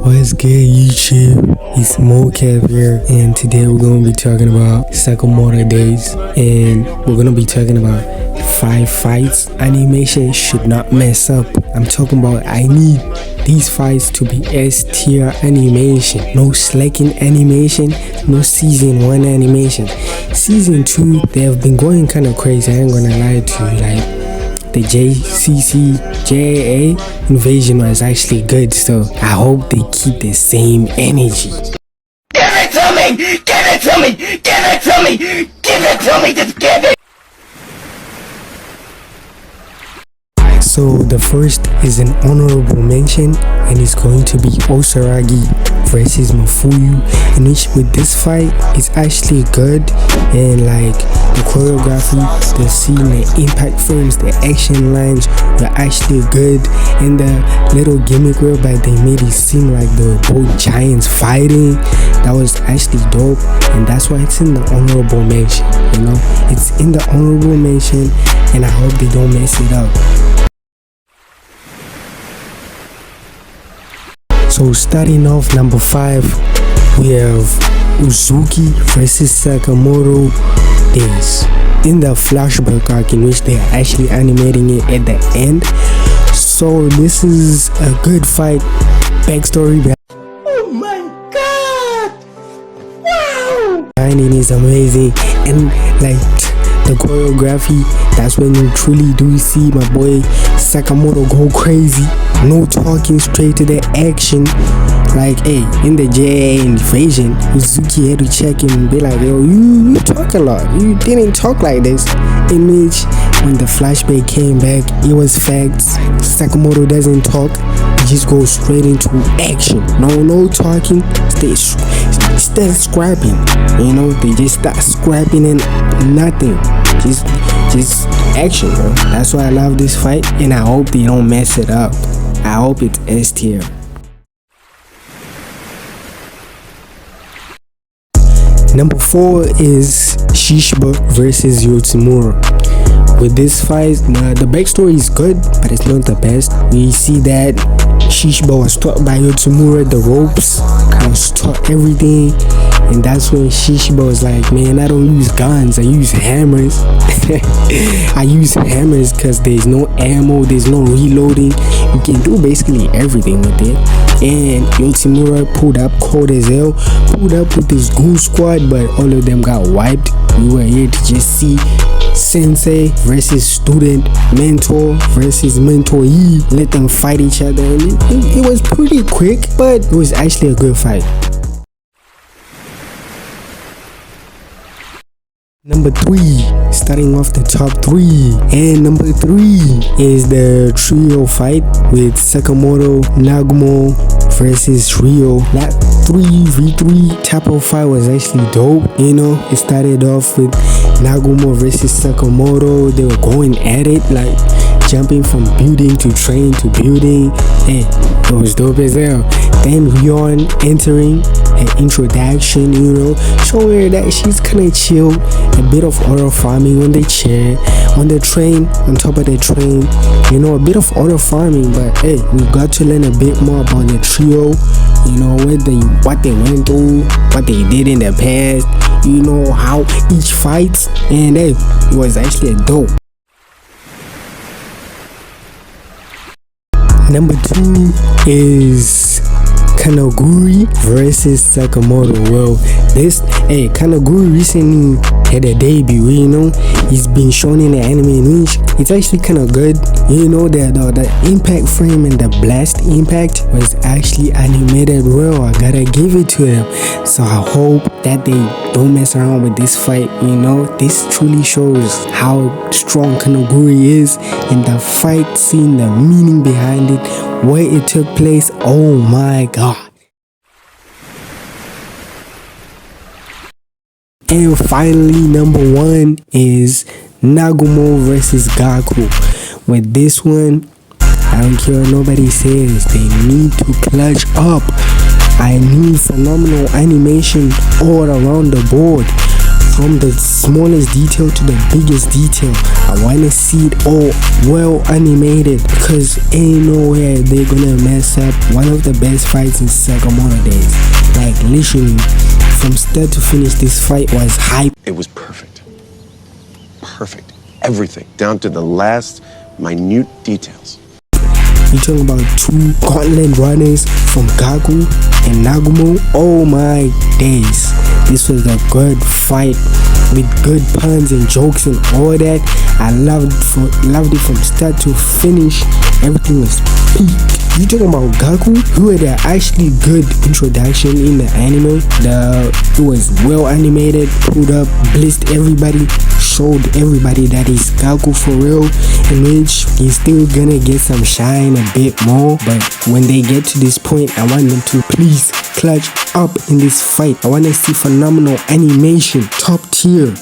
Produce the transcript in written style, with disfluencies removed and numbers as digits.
What's good, YouTube? It's Mocap here, and today we're gonna be talking about Sakamoto days, and we're gonna be talking about 5 fights animation should not mess up. I'm talking about I need these fights to be S tier animation, no slacking animation, no season 1 animation. Season 2, they have been going kind of crazy. I ain't gonna lie to you, like the JCCJA invasion was actually good, so I hope they keep the same energy. Give it to me! Give it to me! Give it to me! Give it to me! Just give it! So the first is an honorable mention, and it's going to be Osaragi versus Mafuyu, in which with this fight it's actually good, and like the choreography, the scene, the impact frames, the action lines were actually good, and the little gimmick whereby they made it seem like they were both giants fighting, that was actually dope, and that's why it's in the honorable mention. You know, it's in the honorable mention, and I hope they don't mess it up. So starting off number 5, we have Uzuki versus Sakamoto days. In the flashback arc in which they are actually animating it at the end. So this is a good fight. Backstory. Oh my god! Wow! Behind it is amazing, and like the choreography, that's when you truly do see my boy Sakamoto go crazy. No talking, straight to the action. Like, hey, in the JA invasion, Uzuki had to check him and be like, yo, you talk a lot. You didn't talk like this. In which, when the flashback came back, it was facts. Sakamoto doesn't talk. He just goes straight into action. No talking. Start scrapping. You know, they just start scrapping and nothing. Just action, bro. That's why I love this fight, and I hope they don't mess it up. I hope it's S tier. Number 4 is Shishiba versus Yotsumura. With this fight, the backstory is good, but it's not the best. We see that Shishiba was taught by Yotsumura the ropes, was taught everything, and that's when Shishiba was like, man, I don't use guns, I use hammers. I use hammers because there's no ammo, there's no reloading. You can do basically everything with it. And Yotsumura pulled up cold as hell, pulled up with his goon squad, but all of them got wiped. We were here to just see sensei versus student, mentor versus mentoree, let them fight each other, and it was pretty quick, but it was actually a good fight. Number 3, starting off the top 3, and number 3 is the trio fight with Sakamoto, Nagumo versus Ryo. That 3v3 type of fight was actually dope. You know, it started off with Nagumo versus Sakamoto. They were going at it, like jumping from building to train to building, and it was dope as hell. Then Ryon entering an introduction, you know, showing her that she's kinda chill, a bit of auto farming on the chair, on the train, on top of the train, you know, a bit of auto farming, but hey, we got to learn a bit more about the trio, you know, what they went through, what they did in the past, you know, how each fights, and hey, it was actually a dope. Number 2 is Kanaguri versus Sakamoto. Well, Kanaguri recently had a debut, you know. He's been shown in the anime in which it's actually kind of good. You know, the impact frame and the blast impact was actually animated well. I gotta give it to them. So I hope that they don't mess around with this fight, you know. This truly shows how strong Kanaguri is in the fight scene, the meaning behind it, where it took place. Oh my god. And finally, number 1 is Nagumo versus Gaku. With this one, I don't care what nobody says, they need to clutch up. I need phenomenal animation all around the board. from the smallest detail to the biggest detail. I wanna see it all well animated, because ain't nowhere they're gonna mess up one of the best fights in Sakamoto days. Like literally, from start to finish, this fight was hype. It was perfect. Perfect. Everything, down to the last minute details. You're talking about two gauntlet runners from Gaku and Nagumo. Oh my days. This was a good fight with good puns and jokes and all that. I loved it from start to finish. Everything was peak. You talking about Gaku? Who had an actually good introduction in the anime. It was well animated, pulled up, blissed everybody, showed everybody that he's Gaku for real, in which he's still gonna get some shine a bit more. But when they get to this point, I want them to please clutch up in this fight. I want to see phenomenal animation, top tier.